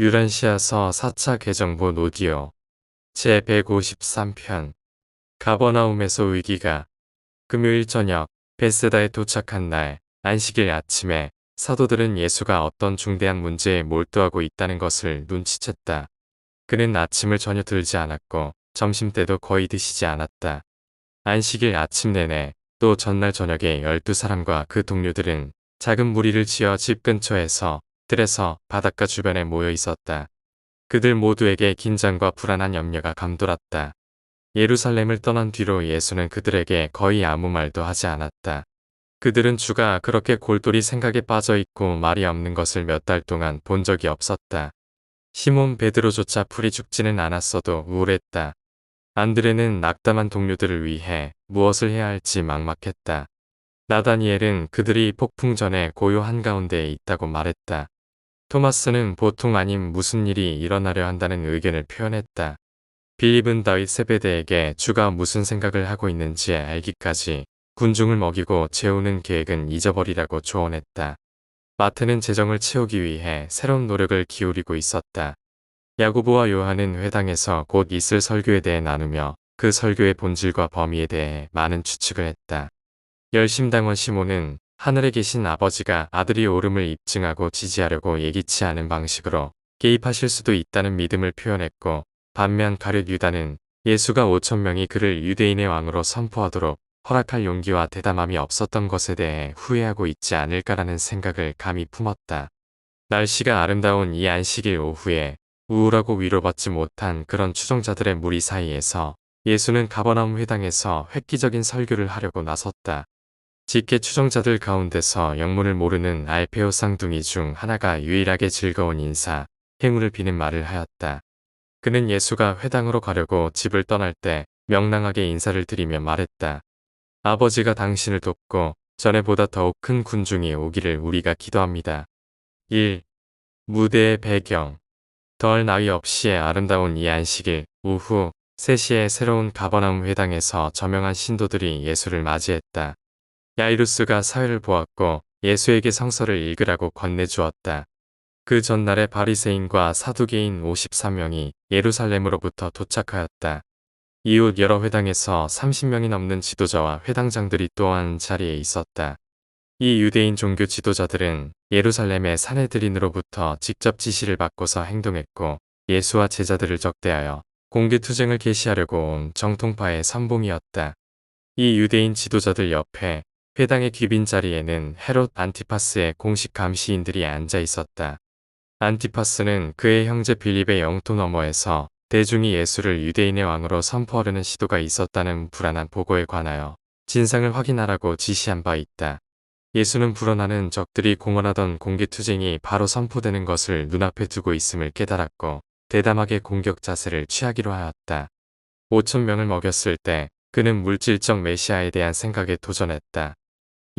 유란시아서 4차 개정본 오디오 제153편 가버나움에서 위기가 금요일 저녁 베세다에 도착한 날 안식일 아침에 사도들은 예수가 어떤 중대한 문제에 몰두하고 있다는 것을 눈치챘다. 그는 아침을 전혀 들지 않았고 점심때도 거의 드시지 않았다. 안식일 아침 내내 또 전날 저녁에 12사람과 그 동료들은 작은 무리를 지어 집 근처에서 뜰에서 바닷가 주변에 모여 있었다. 그들 모두에게 긴장과 불안한 염려가 감돌았다. 예루살렘을 떠난 뒤로 예수는 그들에게 거의 아무 말도 하지 않았다. 그들은 주가 그렇게 골똘히 생각에 빠져 있고 말이 없는 것을 몇 달 동안 본 적이 없었다. 시몬 베드로조차 풀이 죽지는 않았어도 우울했다. 안드레는 낙담한 동료들을 위해 무엇을 해야 할지 막막했다. 나다니엘은 그들이 폭풍 전에 고요 한가운데에 있다고 말했다. 토마스는 보통 아님 무슨 일이 일어나려 한다는 의견을 표현했다. 빌립은 다윗 세베대에게 주가 무슨 생각을 하고 있는지 알기까지 군중을 먹이고 재우는 계획은 잊어버리라고 조언했다. 마태는 재정을 채우기 위해 새로운 노력을 기울이고 있었다. 야고보와 요한은 회당에서 곧 있을 설교에 대해 나누며 그 설교의 본질과 범위에 대해 많은 추측을 했다. 열심당원 시몬은 하늘에 계신 아버지가 아들이 옳음을 입증하고 지지하려고 예기치 않은 방식으로 개입하실 수도 있다는 믿음을 표현했고, 반면 가룟 유다는 예수가 5,000명이 그를 유대인의 왕으로 선포하도록 허락할 용기와 대담함이 없었던 것에 대해 후회하고 있지 않을까라는 생각을 감히 품었다. 날씨가 아름다운 이 안식일 오후에 우울하고 위로받지 못한 그런 추종자들의 무리 사이에서 예수는 가버나움 회당에서 획기적인 설교를 하려고 나섰다. 직계 추종자들 가운데서 영문을 모르는 알페오 쌍둥이 중 하나가 유일하게 즐거운 인사, 행운을 비는 말을 하였다. 그는 예수가 회당으로 가려고 집을 떠날 때 명랑하게 인사를 드리며 말했다. 아버지가 당신을 돕고 전에보다 더욱 큰 군중이 오기를 우리가 기도합니다. 1. 무대의 배경. 더할 나위 없이의 아름다운 이 안식일 오후 3시에 새로운 가버나움 회당에서 저명한 신도들이 예수를 맞이했다. 야이루스가 사회를 보았고 예수에게 성서를 읽으라고 건네주었다. 그 전날에 바리새인과 사두개인 53명이 예루살렘으로부터 도착하였다. 이웃 여러 회당에서 30명이 넘는 지도자와 회당장들이 또한 자리에 있었다. 이 유대인 종교 지도자들은 예루살렘의 사내들인으로부터 직접 지시를 받고서 행동했고, 예수와 제자들을 적대하여 공개투쟁을 개시하려고 온 정통파의 선봉이었다. 이 유대인 지도자들 옆에 회당의 귀빈 자리에는 헤롯 안티파스의 공식 감시인들이 앉아 있었다. 안티파스는 그의 형제 빌립의 영토 너머에서 대중이 예수를 유대인의 왕으로 선포하려는 시도가 있었다는 불안한 보고에 관하여 진상을 확인하라고 지시한 바 있다. 예수는 불어나는 적들이 공언하던 공개투쟁이 바로 선포되는 것을 눈앞에 두고 있음을 깨달았고 대담하게 공격 자세를 취하기로 하였다. 5,000명을 먹였을 때 그는 물질적 메시아에 대한 생각에 도전했다.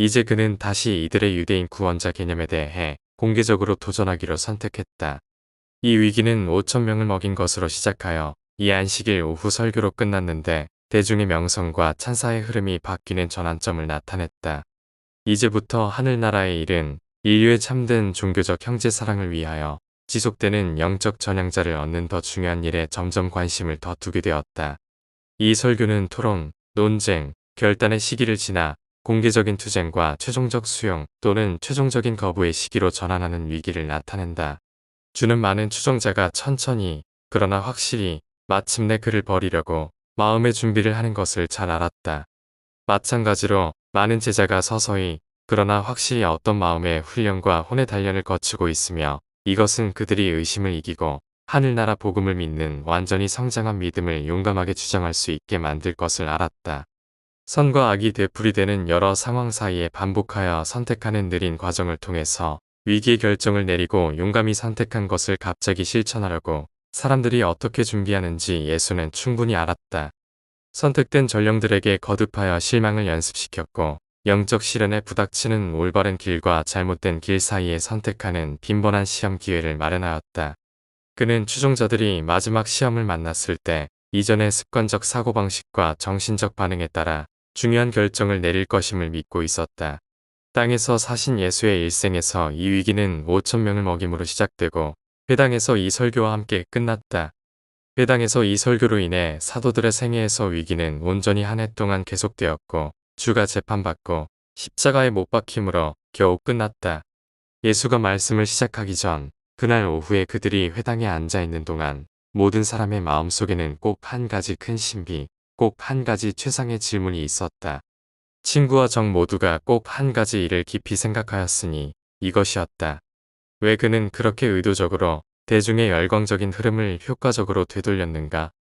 이제 그는 다시 이들의 유대인 구원자 개념에 대해 공개적으로 도전하기로 선택했다. 이 위기는 5,000명을 먹인 것으로 시작하여 이 안식일 오후 설교로 끝났는데 대중의 명성과 찬사의 흐름이 바뀌는 전환점을 나타냈다. 이제부터 하늘나라의 일은 인류의 참된 종교적 형제사랑을 위하여 지속되는 영적 전향자를 얻는 더 중요한 일에 점점 관심을 더 두게 되었다. 이 설교는 토론, 논쟁, 결단의 시기를 지나 공개적인 투쟁과 최종적 수용 또는 최종적인 거부의 시기로 전환하는 위기를 나타낸다. 주는 많은 추종자가 천천히 그러나 확실히 마침내 그를 버리려고 마음의 준비를 하는 것을 잘 알았다. 마찬가지로 많은 제자가 서서히 그러나 확실히 어떤 마음의 훈련과 혼의 단련을 거치고 있으며 이것은 그들이 의심을 이기고 하늘나라 복음을 믿는 완전히 성장한 믿음을 용감하게 주장할 수 있게 만들 것을 알았다. 선과 악이 되풀이되는 여러 상황 사이에 반복하여 선택하는 느린 과정을 통해서 위기의 결정을 내리고 용감히 선택한 것을 갑자기 실천하려고 사람들이 어떻게 준비하는지 예수는 충분히 알았다. 선택된 전령들에게 거듭하여 실망을 연습시켰고 영적 시련에 부닥치는 올바른 길과 잘못된 길 사이에 선택하는 빈번한 시험 기회를 마련하였다. 그는 추종자들이 마지막 시험을 만났을 때 이전의 습관적 사고방식과 정신적 반응에 따라 중요한 결정을 내릴 것임을 믿고 있었다. 땅에서 사신 예수의 일생에서 이 위기는 5,000명을 먹임으로 시작되고 회당에서 이 설교와 함께 끝났다. 회당에서 이 설교로 인해 사도들의 생애에서 위기는 온전히 한 해 동안 계속되었고 주가 재판받고 십자가에 못 박힘으로 겨우 끝났다. 예수가 말씀을 시작하기 전 그날 오후에 그들이 회당에 앉아 있는 동안 모든 사람의 마음속에는 꼭 한 가지 큰 신비, 꼭 한 가지 최상의 질문이 있었다. 친구와 정 모두가 꼭 한 가지 일을 깊이 생각하였으니 이것이었다. 왜 그는 그렇게 의도적으로 대중의 열광적인 흐름을 효과적으로 되돌렸는가?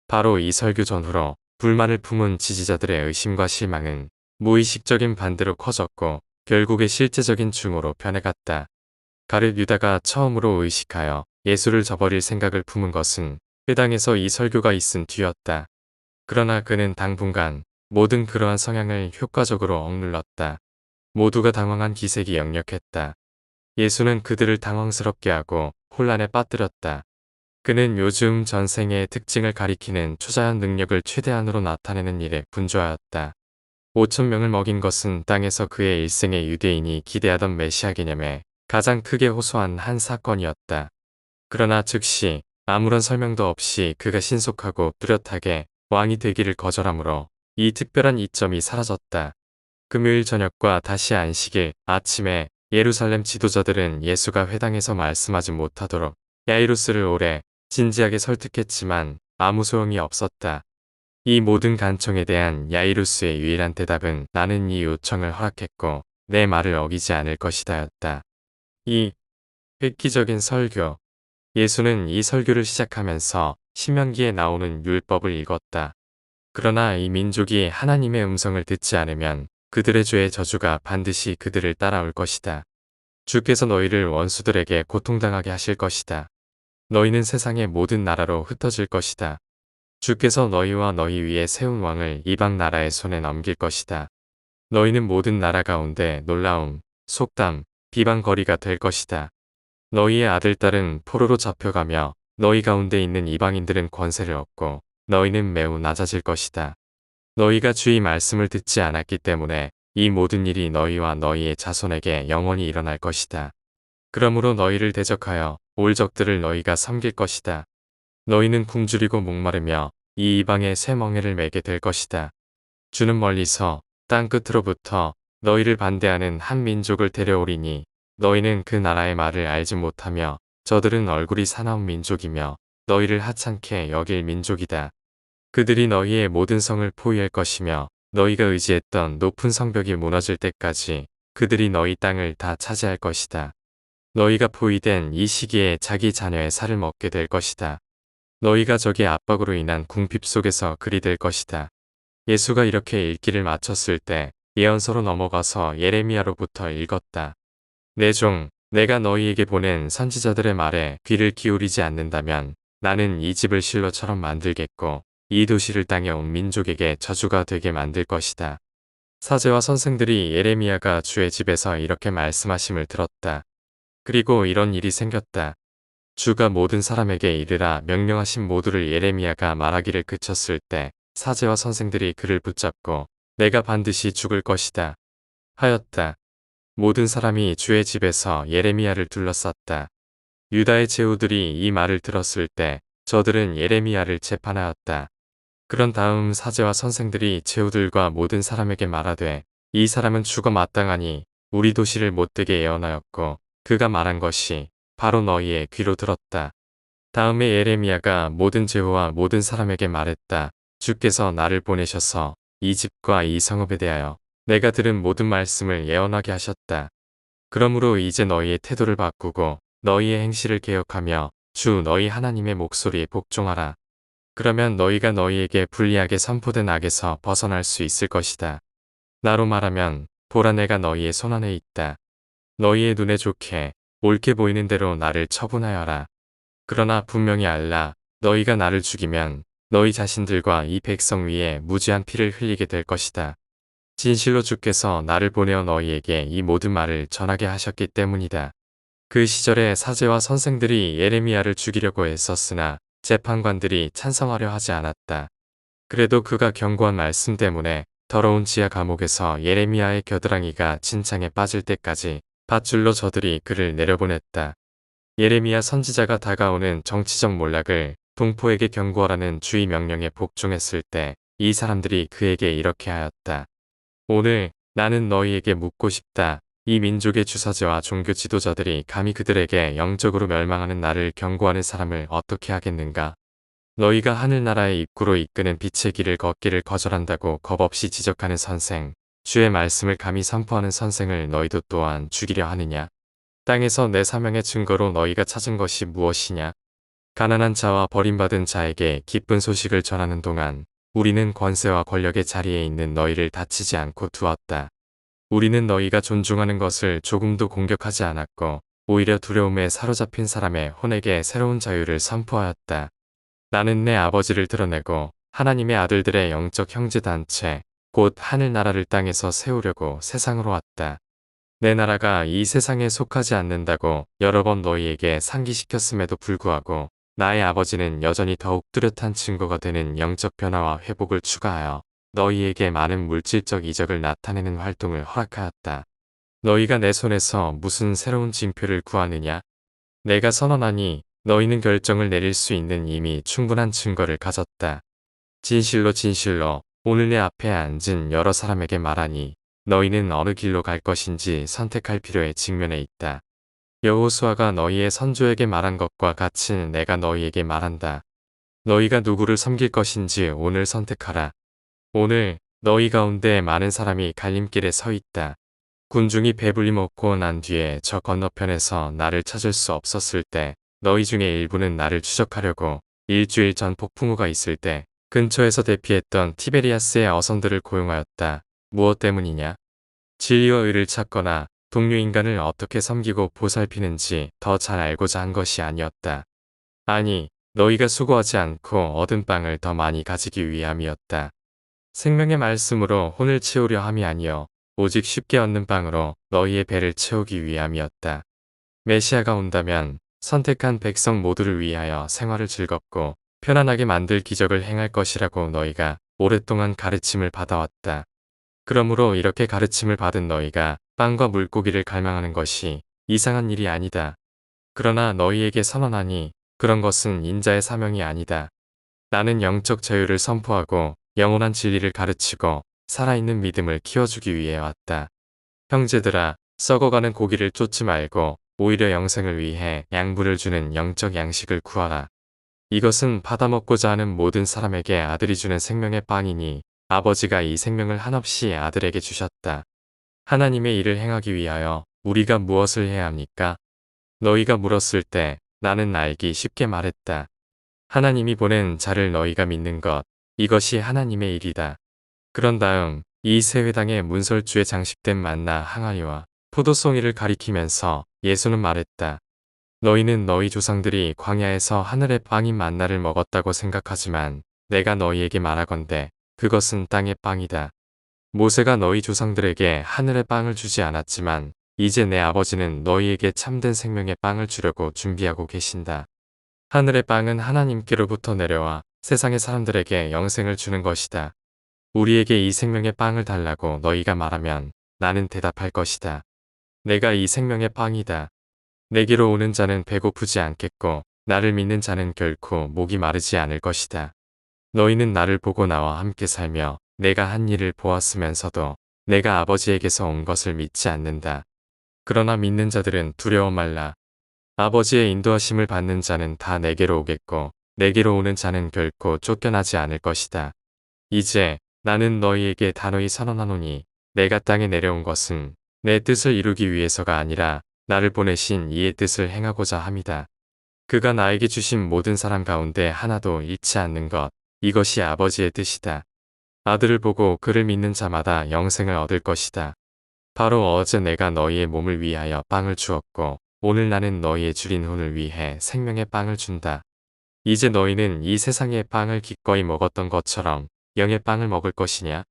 바로 이 설교 전후로 불만을 품은 지지자들의 의심과 실망은 무의식적인 반대로 커졌고 결국에 실제적인 증오로 변해갔다. 가룟 유다가 처음으로 의식하여 예수를 저버릴 생각을 품은 것은 회당에서 이 설교가 있은 뒤였다. 그러나 그는 당분간 모든 그러한 성향을 효과적으로 억눌렀다. 모두가 당황한 기색이 역력했다. 예수는 그들을 당황스럽게 하고 혼란에 빠뜨렸다. 그는 요즘 전생의 특징을 가리키는 초자연 능력을 최대한으로 나타내는 일에 분주하였다. 5천 명을 먹인 것은 땅에서 그의 일생의 유대인이 기대하던 메시아 개념에 가장 크게 호소한 한 사건이었다. 그러나 즉시 아무런 설명도 없이 그가 신속하고 뚜렷하게 왕이 되기를 거절하므로 이 특별한 이점이 사라졌다. 금요일 저녁과 다시 안식일 아침에 예루살렘 지도자들은 예수가 회당에서 말씀하지 못하도록 야이루스를 오래 진지하게 설득했지만 아무 소용이 없었다. 이 모든 간청에 대한 야이루스의 유일한 대답은 나는 이 요청을 허락했고 내 말을 어기지 않을 것이다였다. 이 획기적인 설교. 예수는 이 설교를 시작하면서 신명기에 나오는 율법을 읽었다. 그러나 이 민족이 하나님의 음성을 듣지 않으면 그들의 죄의 저주가 반드시 그들을 따라올 것이다. 주께서 너희를 원수들에게 고통당하게 하실 것이다. 너희는 세상의 모든 나라로 흩어질 것이다. 주께서 너희와 너희 위에 세운 왕을 이방 나라의 손에 넘길 것이다. 너희는 모든 나라 가운데 놀라움, 속담, 비방거리가 될 것이다. 너희의 아들딸은 포로로 잡혀가며 너희 가운데 있는 이방인들은 권세를 얻고 너희는 매우 낮아질 것이다. 너희가 주의 말씀을 듣지 않았기 때문에 이 모든 일이 너희와 너희의 자손에게 영원히 일어날 것이다. 그러므로 너희를 대적하여 올 적들을 너희가 섬길 것이다. 너희는 굶주리고 목마르며 이 이방의 새 멍에를 매게 될 것이다. 주는 멀리서 땅 끝으로부터 너희를 반대하는 한 민족을 데려오리니 너희는 그 나라의 말을 알지 못하며 저들은 얼굴이 사나운 민족이며 너희를 하찮게 여길 민족이다. 그들이 너희의 모든 성을 포위할 것이며 너희가 의지했던 높은 성벽이 무너질 때까지 그들이 너희 땅을 다 차지할 것이다. 너희가 포위된 이 시기에 자기 자녀의 살을 먹게 될 것이다. 너희가 적의 압박으로 인한 궁핍 속에서 그리 될 것이다. 예수가 이렇게 읽기를 마쳤을 때 예언서로 넘어가서 예레미야로부터 읽었다. 내 종, 내가 너희에게 보낸 선지자들의 말에 귀를 기울이지 않는다면 나는 이 집을 실로처럼 만들겠고 이 도시를 땅에 온 민족에게 저주가 되게 만들 것이다. 사제와 선생들이 예레미야가 주의 집에서 이렇게 말씀하심을 들었다. 그리고 이런 일이 생겼다. 주가 모든 사람에게 이르라 명령하신 모두를 예레미야가 말하기를 그쳤을 때 사제와 선생들이 그를 붙잡고 내가 반드시 죽을 것이다 하였다. 모든 사람이 주의 집에서 예레미야를 둘러쌌다. 유다의 제후들이 이 말을 들었을 때 저들은 예레미야를 재판하였다. 그런 다음 사제와 선생들이 제후들과 모든 사람에게 말하되 이 사람은 죽어 마땅하니 우리 도시를 못되게 예언하였고 그가 말한 것이 바로 너희의 귀로 들었다. 다음에 예레미야가 모든 제후와 모든 사람에게 말했다. 주께서 나를 보내셔서 이 집과 이 성읍에 대하여 내가 들은 모든 말씀을 예언하게 하셨다. 그러므로 이제 너희의 태도를 바꾸고 너희의 행실을 개혁하며 주 너희 하나님의 목소리에 복종하라. 그러면 너희가 너희에게 불리하게 선포된 악에서 벗어날 수 있을 것이다. 나로 말하면 보라 내가 너희의 손안에 있다. 너희의 눈에 좋게 옳게 보이는 대로 나를 처분하여라. 그러나 분명히 알라 너희가 나를 죽이면 너희 자신들과 이 백성 위에 무지한 피를 흘리게 될 것이다. 진실로 주께서 나를 보내어 너희에게 이 모든 말을 전하게 하셨기 때문이다. 그 시절에 사제와 선생들이 예레미야를 죽이려고 애썼으나 재판관들이 찬성하려 하지 않았다. 그래도 그가 경고한 말씀 때문에 더러운 지하 감옥에서 예레미야의 겨드랑이가 진창에 빠질 때까지 밧줄로 저들이 그를 내려보냈다. 예레미야 선지자가 다가오는 정치적 몰락을 동포에게 경고하라는 주의 명령에 복종했을 때 이 사람들이 그에게 이렇게 하였다. 오늘 나는 너희에게 묻고 싶다. 이 민족의 주사제와 종교 지도자들이 감히 그들에게 영적으로 멸망하는 나를 경고하는 사람을 어떻게 하겠는가? 너희가 하늘나라의 입구로 이끄는 빛의 길을 걷기를 거절한다고 겁없이 지적하는 선생, 주의 말씀을 감히 선포하는 선생을 너희도 또한 죽이려 하느냐? 땅에서 내 사명의 증거로 너희가 찾은 것이 무엇이냐? 가난한 자와 버림받은 자에게 기쁜 소식을 전하는 동안 우리는 권세와 권력의 자리에 있는 너희를 다치지 않고 두었다. 우리는 너희가 존중하는 것을 조금도 공격하지 않았고 오히려 두려움에 사로잡힌 사람의 혼에게 새로운 자유를 선포하였다. 나는 내 아버지를 드러내고 하나님의 아들들의 영적 형제단체, 곧 하늘나라를 땅에서 세우려고 세상으로 왔다. 내 나라가 이 세상에 속하지 않는다고 여러 번 너희에게 상기시켰음에도 불구하고 나의 아버지는 여전히 더욱 뚜렷한 증거가 되는 영적 변화와 회복을 추가하여 너희에게 많은 물질적 이적을 나타내는 활동을 허락하였다. 너희가 내 손에서 무슨 새로운 징표를 구하느냐? 내가 선언하니 너희는 결정을 내릴 수 있는 이미 충분한 증거를 가졌다. 진실로 진실로 오늘 내 앞에 앉은 여러 사람에게 말하니 너희는 어느 길로 갈 것인지 선택할 필요에 직면해 있다. 여호수아가 너희의 선조에게 말한 것과 같이 내가 너희에게 말한다. 너희가 누구를 섬길 것인지 오늘 선택하라. 오늘 너희 가운데 많은 사람이 갈림길에 서 있다. 군중이 배불리 먹고 난 뒤에 저 건너편에서 나를 찾을 수 없었을 때 너희 중에 일부는 나를 추적하려고 일주일 전 폭풍우가 있을 때 근처에서 대피했던 티베리아스의 어선들을 고용하였다. 무엇 때문이냐? 진리와 의를 찾거나 동료인간을 어떻게 섬기고 보살피는지 더 잘 알고자 한 것이 아니었다. 아니, 너희가 수고하지 않고 얻은 빵을 더 많이 가지기 위함이었다. 생명의 말씀으로 혼을 채우려 함이 아니요 오직 쉽게 얻는 빵으로 너희의 배를 채우기 위함이었다. 메시아가 온다면 선택한 백성 모두를 위하여 생활을 즐겁고 편안하게 만들 기적을 행할 것이라고 너희가 오랫동안 가르침을 받아왔다. 그러므로 이렇게 가르침을 받은 너희가 빵과 물고기를 갈망하는 것이 이상한 일이 아니다. 그러나 너희에게 선언하니 그런 것은 인자의 사명이 아니다. 나는 영적 자유를 선포하고 영원한 진리를 가르치고 살아있는 믿음을 키워주기 위해 왔다. 형제들아, 썩어가는 고기를 쫓지 말고 오히려 영생을 위해 양분을 주는 영적 양식을 구하라. 이것은 받아먹고자 하는 모든 사람에게 아들이 주는 생명의 빵이니 아버지가 이 생명을 한없이 아들에게 주셨다. 하나님의 일을 행하기 위하여 우리가 무엇을 해야 합니까? 너희가 물었을 때 나는 알기 쉽게 말했다. 하나님이 보낸 자를 너희가 믿는 것, 이것이 하나님의 일이다. 그런 다음 이 세회당의 문설주에 장식된 만나 항아리와 포도송이를 가리키면서 예수는 말했다. 너희는 너희 조상들이 광야에서 하늘의 빵인 만나를 먹었다고 생각하지만 내가 너희에게 말하건대 그것은 땅의 빵이다. 모세가 너희 조상들에게 하늘의 빵을 주지 않았지만 이제 내 아버지는 너희에게 참된 생명의 빵을 주려고 준비하고 계신다. 하늘의 빵은 하나님께로부터 내려와 세상의 사람들에게 영생을 주는 것이다. 우리에게 이 생명의 빵을 달라고 너희가 말하면 나는 대답할 것이다. 내가 이 생명의 빵이다. 내게로 오는 자는 배고프지 않겠고 나를 믿는 자는 결코 목이 마르지 않을 것이다. 너희는 나를 보고 나와 함께 살며 내가 한 일을 보았으면서도 내가 아버지에게서 온 것을 믿지 않는다. 그러나 믿는 자들은 두려워 말라. 아버지의 인도하심을 받는 자는 다 내게로 오겠고 내게로 오는 자는 결코 쫓겨나지 않을 것이다. 이제 나는 너희에게 단호히 선언하노니 내가 땅에 내려온 것은 내 뜻을 이루기 위해서가 아니라 나를 보내신 이의 뜻을 행하고자 함이다. 그가 나에게 주신 모든 사람 가운데 하나도 잃지 않는 것, 이것이 아버지의 뜻이다. 아들을 보고 그를 믿는 자마다 영생을 얻을 것이다. 바로 어제 내가 너희의 몸을 위하여 빵을 주었고 오늘 나는 너희의 줄인 혼을 위해 생명의 빵을 준다. 이제 너희는 이 세상의 빵을 기꺼이 먹었던 것처럼 영의 빵을 먹을 것이냐?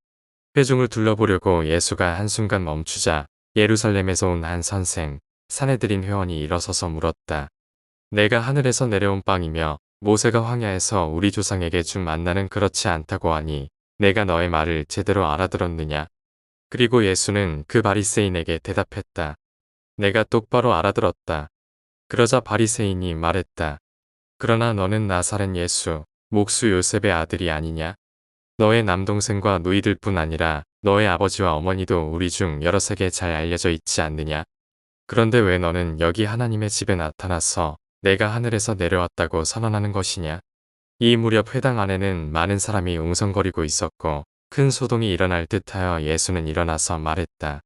회중을 둘러보려고 예수가 한순간 멈추자 예루살렘에서 온 한 선생, 사내들인 회원이 일어서서 물었다. 내가 하늘에서 내려온 빵이며 모세가 황야에서 우리 조상에게 준 만나는 그렇지 않다고 하니 내가 너의 말을 제대로 알아들었느냐? 그리고 예수는 그 바리새인에게 대답했다. 내가 똑바로 알아들었다. 그러자 바리새인이 말했다. 그러나 너는 나사렛 예수, 목수 요셉의 아들이 아니냐? 너의 남동생과 누이들뿐 아니라 너의 아버지와 어머니도 우리 중 여럿에게 잘 알려져 있지 않느냐? 그런데 왜 너는 여기 하나님의 집에 나타나서 내가 하늘에서 내려왔다고 선언하는 것이냐? 이 무렵 회당 안에는 많은 사람이 웅성거리고 있었고 큰 소동이 일어날 듯하여 예수는 일어나서 말했다.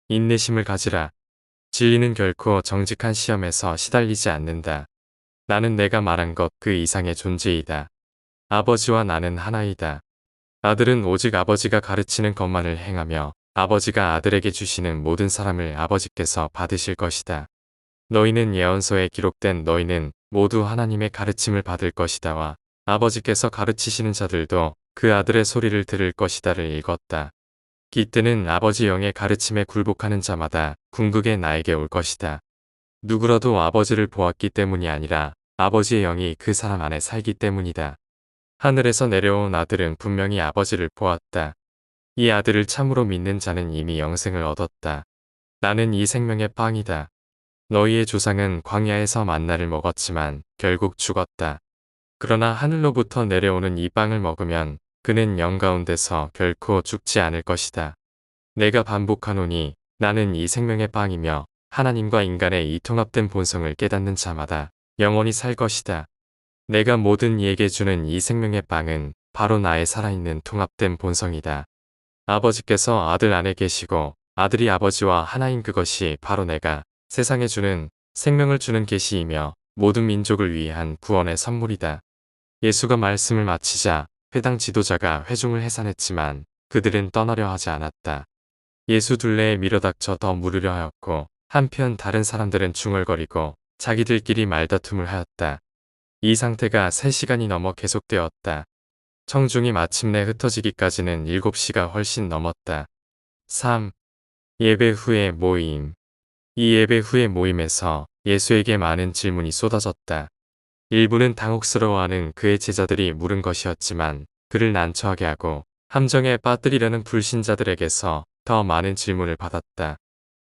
인내심을 가지라. 진리는 결코 정직한 시험에서 시달리지 않는다. 나는 내가 말한 것 그 이상의 존재이다. 아버지와 나는 하나이다. 아들은 오직 아버지가 가르치는 것만을 행하며 아버지가 아들에게 주시는 모든 사람을 아버지께서 받으실 것이다. 너희는 예언서에 기록된 너희는 모두 하나님의 가르침을 받을 것이다와 아버지께서 가르치시는 자들도 그 아들의 소리를 들을 것이다를 읽었다. 기때는 아버지 영의 가르침에 굴복하는 자마다 궁극에 나에게 올 것이다. 누구라도 아버지를 보았기 때문이 아니라 아버지의 영이 그 사람 안에 살기 때문이다. 하늘에서 내려온 아들은 분명히 아버지를 보았다. 이 아들을 참으로 믿는 자는 이미 영생을 얻었다. 나는 이 생명의 빵이다. 너희의 조상은 광야에서 만나를 먹었지만 결국 죽었다. 그러나 하늘로부터 내려오는 이 빵을 먹으면 그는 영 가운데서 결코 죽지 않을 것이다. 내가 반복하노니 나는 이 생명의 빵이며 하나님과 인간의 이 통합된 본성을 깨닫는 자마다 영원히 살 것이다. 내가 모든 이에게 주는 이 생명의 빵은 바로 나의 살아있는 통합된 본성이다. 아버지께서 아들 안에 계시고 아들이 아버지와 하나인 그것이 바로 내가 세상에 주는 생명을 주는 계시이며 모든 민족을 위한 구원의 선물이다. 예수가 말씀을 마치자 회당 지도자가 회중을 해산했지만 그들은 떠나려 하지 않았다. 예수 둘레에 밀어닥쳐 더 물으려 하였고 한편 다른 사람들은 중얼거리고 자기들끼리 말다툼을 하였다. 이 상태가 3시간이 넘어 계속되었다. 청중이 마침내 흩어지기까지는 7시가 훨씬 넘었다. 3. 예배 후의 모임. 이 예배 후의 모임에서 예수에게 많은 질문이 쏟아졌다. 일부는 당혹스러워하는 그의 제자들이 물은 것이었지만 그를 난처하게 하고 함정에 빠뜨리려는 불신자들에게서 더 많은 질문을 받았다.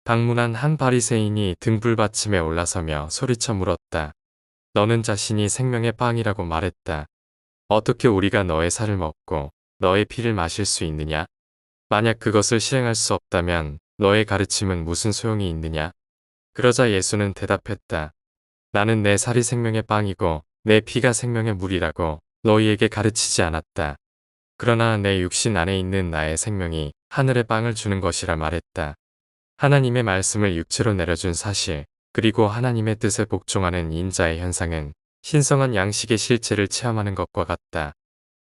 방문한 한 바리새인이 등불받침에 올라서며 소리쳐 물었다. 너는 자신이 생명의 빵이라고 말했다. 어떻게 우리가 너의 살을 먹고 너의 피를 마실 수 있느냐? 만약 그것을 실행할 수 없다면 너의 가르침은 무슨 소용이 있느냐? 그러자 예수는 대답했다. 나는 내 살이 생명의 빵이고 내 피가 생명의 물이라고 너희에게 가르치지 않았다. 그러나 내 육신 안에 있는 나의 생명이 하늘의 빵을 주는 것이라 말했다. 하나님의 말씀을 육체로 내려준 사실, 그리고 하나님의 뜻에 복종하는 인자의 현상은 신성한 양식의 실체를 체험하는 것과 같다.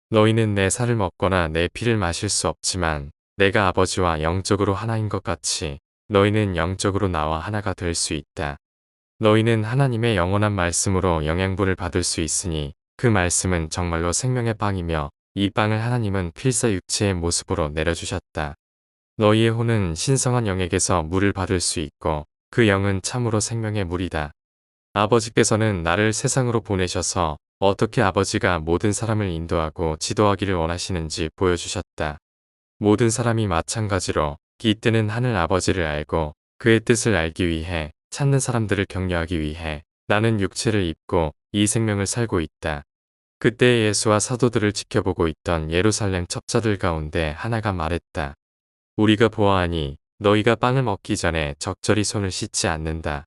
너희는 내 살을 먹거나 내 피를 마실 수 없지만 내가 아버지와 영적으로 하나인 것 같이 너희는 영적으로 나와 하나가 될 수 있다. 너희는 하나님의 영원한 말씀으로 영양분을 받을 수 있으니 그 말씀은 정말로 생명의 빵이며 이 빵을 하나님은 필사 육체의 모습으로 내려주셨다. 너희의 혼은 신성한 영에게서 물을 받을 수 있고 그 영은 참으로 생명의 물이다. 아버지께서는 나를 세상으로 보내셔서 어떻게 아버지가 모든 사람을 인도하고 지도하기를 원하시는지 보여주셨다. 모든 사람이 마찬가지로 기때는 하늘 아버지를 알고 그의 뜻을 알기 위해 찾는 사람들을 격려하기 위해 나는 육체를 입고 이 생명을 살고 있다. 그때 예수와 사도들을 지켜보고 있던 예루살렘 첩자들 가운데 하나가 말했다. 우리가 보아하니 너희가 빵을 먹기 전에 적절히 손을 씻지 않는다.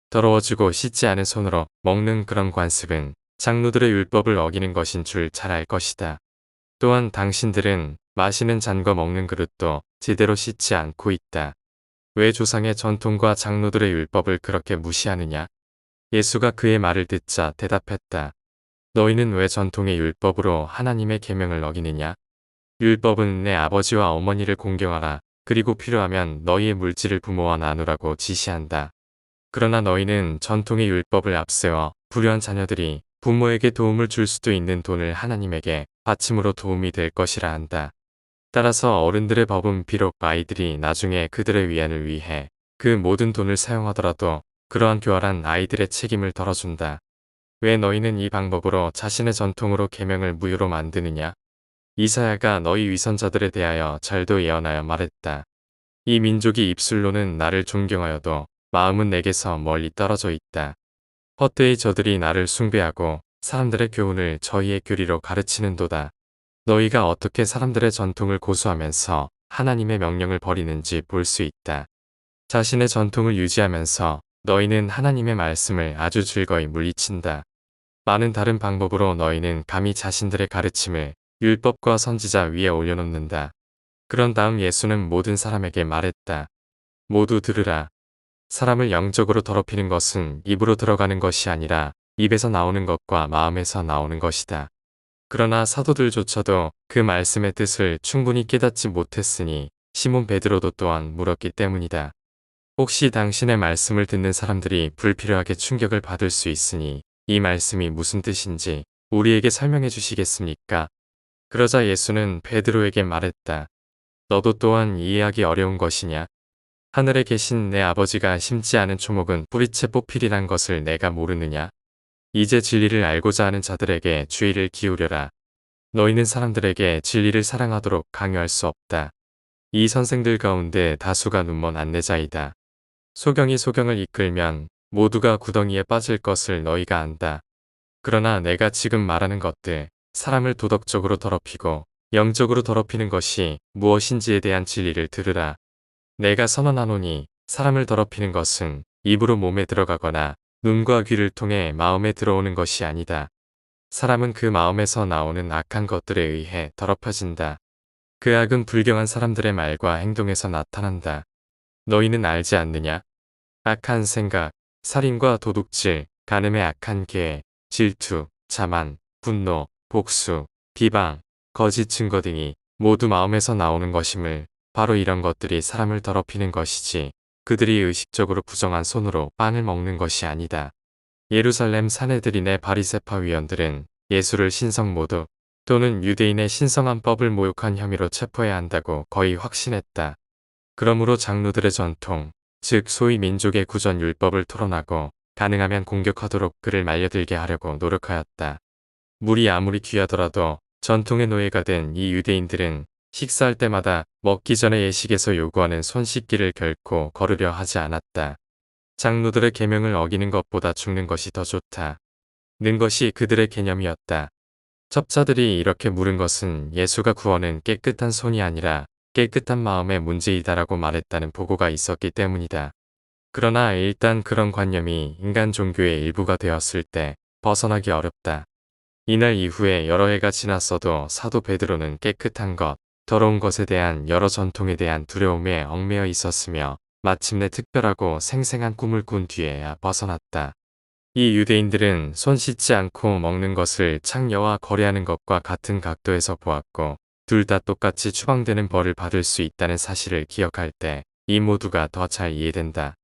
더러워지고 씻지 않은 손으로 먹는 그런 관습은 장로들의 율법을 어기는 것인 줄 잘 알 것이다. 또한 당신들은 마시는 잔과 먹는 그릇도 제대로 씻지 않고 있다. 왜 조상의 전통과 장로들의 율법을 그렇게 무시하느냐? 예수가 그의 말을 듣자 대답했다. 너희는 왜 전통의 율법으로 하나님의 계명을 어기느냐? 율법은 내 아버지와 어머니를 공경하라. 그리고 필요하면 너희의 물질을 부모와 나누라고 지시한다. 그러나 너희는 전통의 율법을 앞세워 불효한 자녀들이 부모에게 도움을 줄 수도 있는 돈을 하나님에게 바침으로 도움이 될 것이라 한다. 따라서 어른들의 법은 비록 아이들이 나중에 그들의 위안을 위해 그 모든 돈을 사용하더라도 그러한 교활한 아이들의 책임을 덜어준다. 왜 너희는 이 방법으로 자신의 전통으로 계명을 무효로 만드느냐? 이사야가 너희 위선자들에 대하여 잘도 예언하여 말했다. 이 민족이 입술로는 나를 존경하여도 마음은 내게서 멀리 떨어져 있다. 헛되이 저들이 나를 숭배하고 사람들의 교훈을 저희의 교리로 가르치는도다. 너희가 어떻게 사람들의 전통을 고수하면서 하나님의 명령을 버리는지 볼 수 있다. 자신의 전통을 유지하면서 너희는 하나님의 말씀을 아주 즐거이 물리친다. 많은 다른 방법으로 너희는 감히 자신들의 가르침을 율법과 선지자 위에 올려놓는다. 그런 다음 예수는 모든 사람에게 말했다. 모두 들으라. 사람을 영적으로 더럽히는 것은 입으로 들어가는 것이 아니라 입에서 나오는 것과 마음에서 나오는 것이다. 그러나 사도들조차도 그 말씀의 뜻을 충분히 깨닫지 못했으니 시몬 베드로도 또한 물었기 때문이다. 혹시 당신의 말씀을 듣는 사람들이 불필요하게 충격을 받을 수 있으니 이 말씀이 무슨 뜻인지 우리에게 설명해 주시겠습니까? 그러자 예수는 베드로에게 말했다. 너도 또한 이해하기 어려운 것이냐? 하늘에 계신 내 아버지가 심지 않은 초목은 뿌리채 뽑히리란 것을 내가 모르느냐? 이제 진리를 알고자 하는 자들에게 주의를 기울여라. 너희는 사람들에게 진리를 사랑하도록 강요할 수 없다. 이 선생들 가운데 다수가 눈먼 안내자이다. 소경이 소경을 이끌면 모두가 구덩이에 빠질 것을 너희가 안다. 그러나 내가 지금 말하는 것들, 사람을 도덕적으로 더럽히고 영적으로 더럽히는 것이 무엇인지에 대한 진리를 들으라. 내가 선언하노니 사람을 더럽히는 것은 입으로 몸에 들어가거나 눈과 귀를 통해 마음에 들어오는 것이 아니다. 사람은 그 마음에서 나오는 악한 것들에 의해 더럽혀진다. 그 악은 불경한 사람들의 말과 행동에서 나타난다. 너희는 알지 않느냐? 악한 생각, 살인과 도둑질, 간음의 악한 계획, 질투, 자만, 분노, 복수, 비방, 거짓 증거 등이 모두 마음에서 나오는 것임을, 바로 이런 것들이 사람을 더럽히는 것이지 그들이 의식적으로 부정한 손으로 빵을 먹는 것이 아니다. 예루살렘 사내들인의 바리새파 위원들은 예수를 신성 모독 또는 유대인의 신성한 법을 모욕한 혐의로 체포해야 한다고 거의 확신했다. 그러므로 장로들의 전통, 즉 소위 민족의 구전 율법을 토론하고 가능하면 공격하도록 그를 말려들게 하려고 노력하였다. 물이 아무리 귀하더라도 전통의 노예가 된 이 유대인들은 식사할 때마다 먹기 전에 예식에서 요구하는 손 씻기를 결코 거르려 하지 않았다. 장로들의 계명을 어기는 것보다 죽는 것이 더 좋다. 는 것이 그들의 개념이었다. 첩자들이 이렇게 물은 것은 예수가 구원은 깨끗한 손이 아니라 깨끗한 마음의 문제이다라고 말했다는 보고가 있었기 때문이다. 그러나 일단 그런 관념이 인간 종교의 일부가 되었을 때 벗어나기 어렵다. 이날 이후에 여러 해가 지났어도 사도 베드로는 깨끗한 것, 더러운 것에 대한 여러 전통에 대한 두려움에 얽매여 있었으며 마침내 특별하고 생생한 꿈을 꾼 뒤에야 벗어났다. 이 유대인들은 손 씻지 않고 먹는 것을 창녀와 거래하는 것과 같은 각도에서 보았고 둘 다 똑같이 추방되는 벌을 받을 수 있다는 사실을 기억할 때 이 모두가 더 잘 이해된다.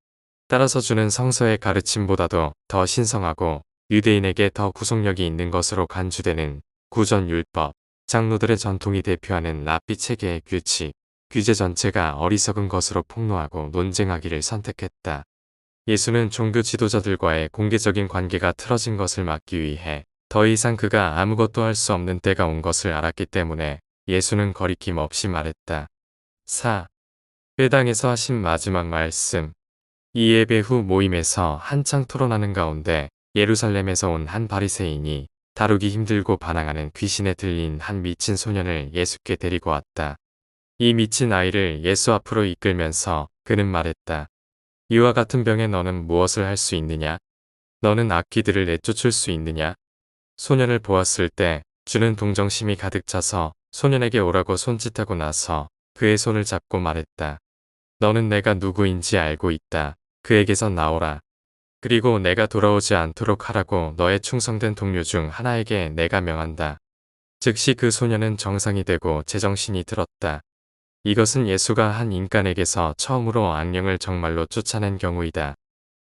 따라서 주는 성서의 가르침보다도 더 신성하고 유대인에게 더 구속력이 있는 것으로 간주되는 구전율법, 장로들의 전통이 대표하는 랍비 체계의 규칙, 규제 전체가 어리석은 것으로 폭로하고 논쟁하기를 선택했다. 예수는 종교 지도자들과의 공개적인 관계가 틀어진 것을 막기 위해 더 이상 그가 아무것도 할 수 없는 때가 온 것을 알았기 때문에 예수는 거리낌 없이 말했다. 4. 회당에서 하신 마지막 말씀. 이 예배 후 모임에서 한창 토론하는 가운데 예루살렘에서 온 한 바리새인이 다루기 힘들고 반항하는 귀신에 들린 한 미친 소년을 예수께 데리고 왔다. 이 미친 아이를 예수 앞으로 이끌면서 그는 말했다. 이와 같은 병에 너는 무엇을 할 수 있느냐? 너는 악귀들을 내쫓을 수 있느냐? 소년을 보았을 때 주는 동정심이 가득 차서 소년에게 오라고 손짓하고 나서 그의 손을 잡고 말했다. 너는 내가 누구인지 알고 있다. 그에게서 나오라. 그리고 내가 돌아오지 않도록 하라고 너의 충성된 동료 중 하나에게 내가 명한다. 즉시 그 소년은 정상이 되고 제정신이 들었다. 이것은 예수가 한 인간에게서 처음으로 악령을 정말로 쫓아낸 경우이다.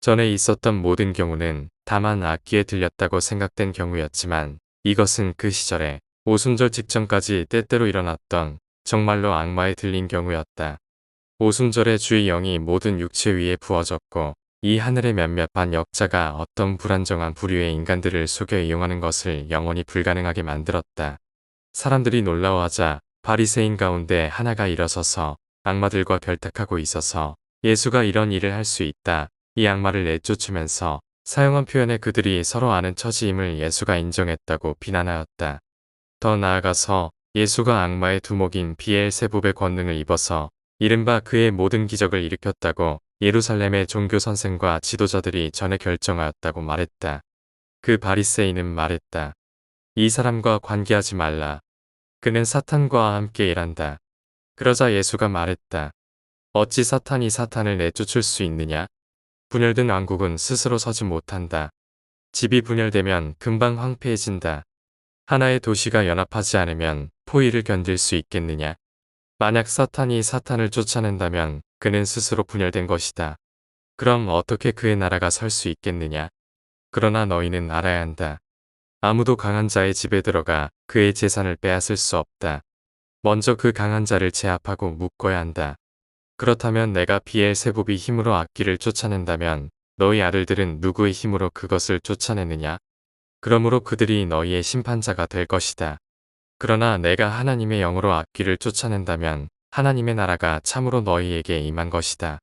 전에 있었던 모든 경우는 다만 악귀에 들렸다고 생각된 경우였지만 이것은 그 시절에 오순절 직전까지 때때로 일어났던 정말로 악마에 들린 경우였다. 오순절에 주의 영이 모든 육체 위에 부어졌고 이 하늘의 몇몇 반역자가 어떤 불안정한 부류의 인간들을 속여 이용하는 것을 영원히 불가능하게 만들었다. 사람들이 놀라워하자 바리새인 가운데 하나가 일어서서 악마들과 결탁하고 있어서 예수가 이런 일을 할 수 있다. 이 악마를 내쫓으면서 사용한 표현에 그들이 서로 아는 처지임을 예수가 인정했다고 비난하였다. 더 나아가서 예수가 악마의 두목인 비엘세붑의 권능을 입어서 이른바 그의 모든 기적을 일으켰다고 예루살렘의 종교 선생과 지도자들이 전에 결정하였다고 말했다. 그 바리새인은 말했다. 이 사람과 관계하지 말라. 그는 사탄과 함께 일한다. 그러자 예수가 말했다. 어찌 사탄이 사탄을 내쫓을 수 있느냐? 분열된 왕국은 스스로 서지 못한다. 집이 분열되면 금방 황폐해진다. 하나의 도시가 연합하지 않으면 포위를 견딜 수 있겠느냐? 만약 사탄이 사탄을 쫓아낸다면 그는 스스로 분열된 것이다. 그럼 어떻게 그의 나라가 설 수 있겠느냐? 그러나 너희는 알아야 한다. 아무도 강한 자의 집에 들어가 그의 재산을 빼앗을 수 없다. 먼저 그 강한 자를 제압하고 묶어야 한다. 그렇다면 내가 비엘세붑이 힘으로 악귀를 쫓아낸다면 너희 아들들은 누구의 힘으로 그것을 쫓아내느냐? 그러므로 그들이 너희의 심판자가 될 것이다. 그러나 내가 하나님의 영으로 악귀를 쫓아낸다면 하나님의 나라가 참으로 너희에게 임한 것이다.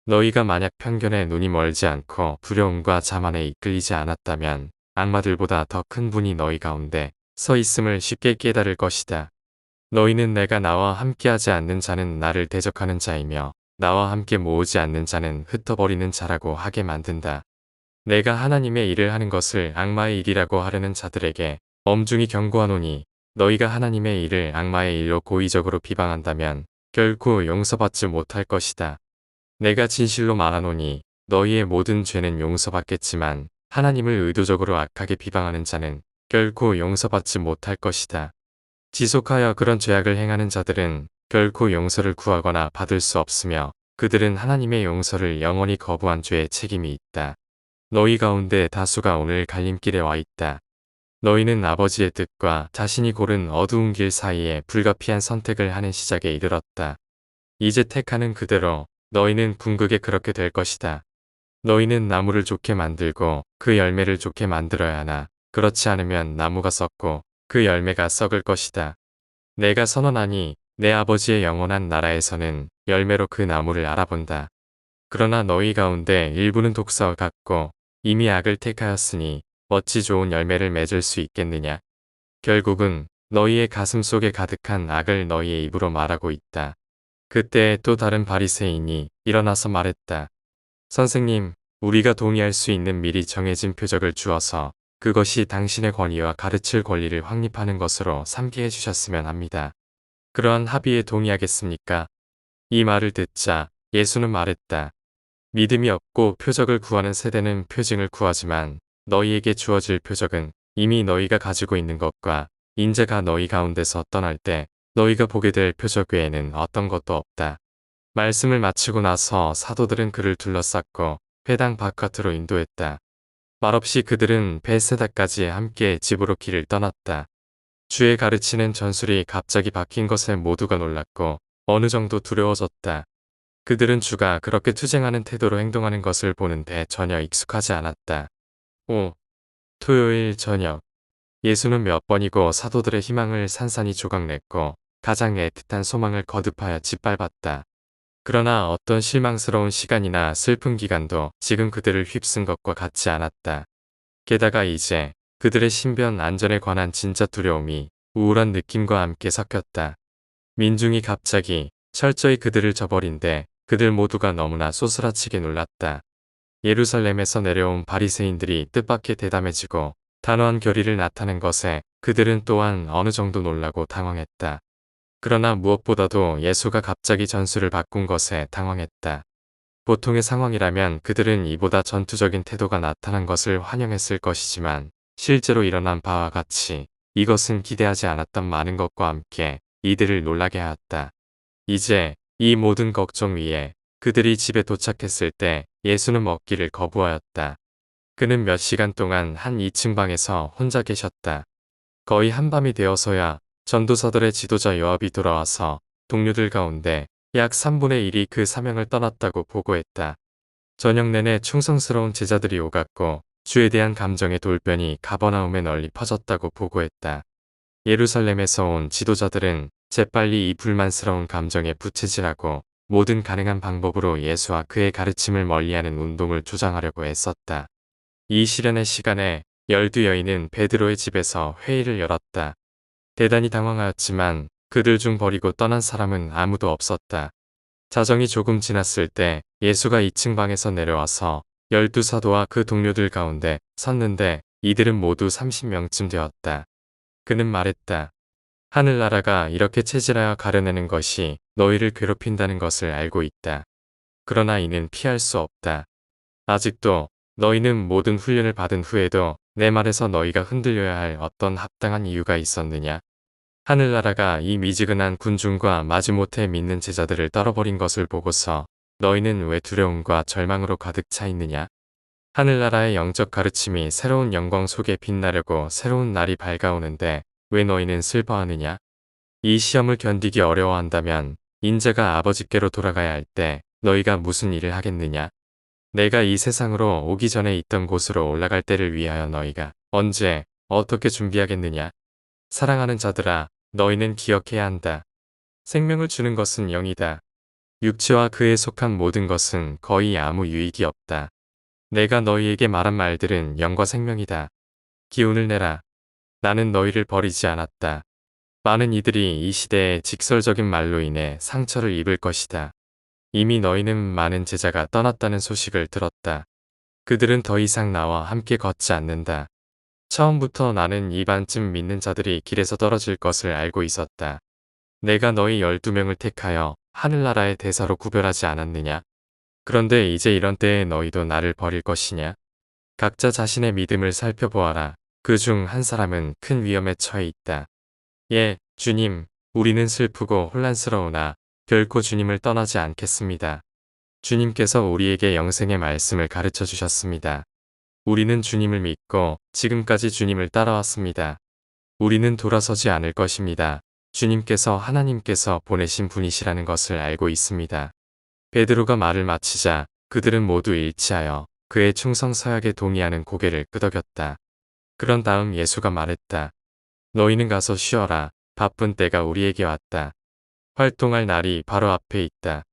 너희가 만약 편견에 눈이 멀지 않고 두려움과 자만에 이끌리지 않았다면 악마들보다 더 큰 분이 너희 가운데 서 있음을 쉽게 깨달을 것이다. 너희는 내가 나와 함께하지 않는 자는 나를 대적하는 자이며 나와 함께 모으지 않는 자는 흩어버리는 자라고 하게 만든다. 내가 하나님의 일을 하는 것을 악마의 일이라고 하려는 자들에게 엄중히 경고하노니 너희가 하나님의 일을 악마의 일로 고의적으로 비방한다면 결코 용서받지 못할 것이다. 내가 진실로 말하노니 너희의 모든 죄는 용서받겠지만 하나님을 의도적으로 악하게 비방하는 자는 결코 용서받지 못할 것이다. 지속하여 그런 죄악을 행하는 자들은 결코 용서를 구하거나 받을 수 없으며 그들은 하나님의 용서를 영원히 거부한 죄의 책임이 있다. 너희 가운데 다수가 오늘 갈림길에 와 있다. 너희는 아버지의 뜻과 자신이 고른 어두운 길 사이에 불가피한 선택을 하는 시작에 이르렀다. 이제 택하는 그대로 너희는 궁극에 그렇게 될 것이다. 너희는 나무를 좋게 만들고 그 열매를 좋게 만들어야 하나 그렇지 않으면 나무가 썩고 그 열매가 썩을 것이다. 내가 선언하니 내 아버지의 영원한 나라에서는 열매로 그 나무를 알아본다. 그러나 너희 가운데 일부는 독사와 같고 이미 악을 택하였으니 어찌 좋은 열매를 맺을 수 있겠느냐. 결국은 너희의 가슴 속에 가득한 악을 너희의 입으로 말하고 있다. 그때 또 다른 바리새인이 일어나서 말했다. 선생님, 우리가 동의할 수 있는 미리 정해진 표적을 주어서 그것이 당신의 권위와 가르칠 권리를 확립하는 것으로 삼게 해주셨으면 합니다. 그러한 합의에 동의하겠습니까? 이 말을 듣자 예수는 말했다. 믿음이 없고 표적을 구하는 세대는 표징을 구하지만 너희에게 주어질 표적은 이미 너희가 가지고 있는 것과 인자가 너희 가운데서 떠날 때 너희가 보게 될 표적 외에는 어떤 것도 없다. 말씀을 마치고 나서 사도들은 그를 둘러쌌고 회당 바깥으로 인도했다. 말없이 그들은 베세다까지 함께 집으로 길을 떠났다. 주의 가르치는 전술이 갑자기 바뀐 것에 모두가 놀랐고 어느 정도 두려워졌다. 그들은 주가 그렇게 투쟁하는 태도로 행동하는 것을 보는데 전혀 익숙하지 않았다. 5. 토요일 저녁 예수는 몇 번이고 사도들의 희망을 산산이 조각냈고 가장 애틋한 소망을 거듭하여 짓밟았다. 그러나 어떤 실망스러운 시간이나 슬픈 기간도 지금 그들을 휩쓴 것과 같지 않았다. 게다가 이제 그들의 신변 안전에 관한 진짜 두려움이 우울한 느낌과 함께 섞였다. 민중이 갑자기 철저히 그들을 저버린데 그들 모두가 너무나 소스라치게 놀랐다. 예루살렘에서 내려온 바리새인들이 뜻밖의 대담해지고 단호한 결의를 나타낸 것에 그들은 또한 어느 정도 놀라고 당황했다. 그러나 무엇보다도 예수가 갑자기 전술을 바꾼 것에 당황했다. 보통의 상황이라면 그들은 이보다 전투적인 태도가 나타난 것을 환영했을 것이지만 실제로 일어난 바와 같이 이것은 기대하지 않았던 많은 것과 함께 이들을 놀라게 하였다. 이제 이 모든 걱정 위에 그들이 집에 도착했을 때 예수는 먹기를 거부하였다. 그는 몇 시간 동안 한 2층 방에서 혼자 계셨다. 거의 한밤이 되어서야 전도사들의 지도자 요압이 돌아와서 동료들 가운데 약 3분의 1이 그 사명을 떠났다고 보고했다. 저녁 내내 충성스러운 제자들이 오갔고 주에 대한 감정의 돌변이 가버나움에 널리 퍼졌다고 보고했다. 예루살렘에서 온 지도자들은 재빨리 이 불만스러운 감정에 부채질하고 모든 가능한 방법으로 예수와 그의 가르침을 멀리하는 운동을 조장하려고 애썼다. 이 시련의 시간에 12여인은 베드로의 집에서 회의를 열었다. 대단히 당황하였지만 그들 중 버리고 떠난 사람은 아무도 없었다. 자정이 조금 지났을 때 예수가 2층 방에서 내려와서 12사도와 그 동료들 가운데 섰는데 이들은 모두 30명쯤 되었다. 그는 말했다. 하늘나라가 이렇게 체질하여 가려내는 것이 너희를 괴롭힌다는 것을 알고 있다. 그러나 이는 피할 수 없다. 아직도 너희는 모든 훈련을 받은 후에도 내 말에서 너희가 흔들려야 할 어떤 합당한 이유가 있었느냐? 하늘나라가 이 미지근한 군중과 마지못해 믿는 제자들을 떨어버린 것을 보고서 너희는 왜 두려움과 절망으로 가득 차 있느냐? 하늘나라의 영적 가르침이 새로운 영광 속에 빛나려고 새로운 날이 밝아오는데 왜 너희는 슬퍼하느냐? 이 시험을 견디기 어려워한다면 인자가 아버지께로 돌아가야 할 때 너희가 무슨 일을 하겠느냐? 내가 이 세상으로 오기 전에 있던 곳으로 올라갈 때를 위하여 너희가 언제 어떻게 준비하겠느냐? 사랑하는 자들아, 너희는 기억해야 한다. 생명을 주는 것은 영이다. 육체와 그에 속한 모든 것은 거의 아무 유익이 없다. 내가 너희에게 말한 말들은 영과 생명이다. 기운을 내라. 나는 너희를 버리지 않았다. 많은 이들이 이 시대의 직설적인 말로 인해 상처를 입을 것이다. 이미 너희는 많은 제자가 떠났다는 소식을 들었다. 그들은 더 이상 나와 함께 걷지 않는다. 처음부터 나는 이 반쯤 믿는 자들이 길에서 떨어질 것을 알고 있었다. 내가 너희 12명을 택하여 하늘나라의 대사로 구별하지 않았느냐? 그런데 이제 이런 때에 너희도 나를 버릴 것이냐? 각자 자신의 믿음을 살펴보아라. 그 중 한 사람은 큰 위험에 처해 있다. 예, 주님, 우리는 슬프고 혼란스러우나 결코 주님을 떠나지 않겠습니다. 주님께서 우리에게 영생의 말씀을 가르쳐 주셨습니다. 우리는 주님을 믿고 지금까지 주님을 따라왔습니다. 우리는 돌아서지 않을 것입니다. 주님께서 하나님께서 보내신 분이시라는 것을 알고 있습니다. 베드로가 말을 마치자 그들은 모두 일치하여 그의 충성 서약에 동의하는 고개를 끄덕였다. 그런 다음 예수가 말했다. 너희는 가서 쉬어라. 바쁜 때가 우리에게 왔다. 활동할 날이 바로 앞에 있다.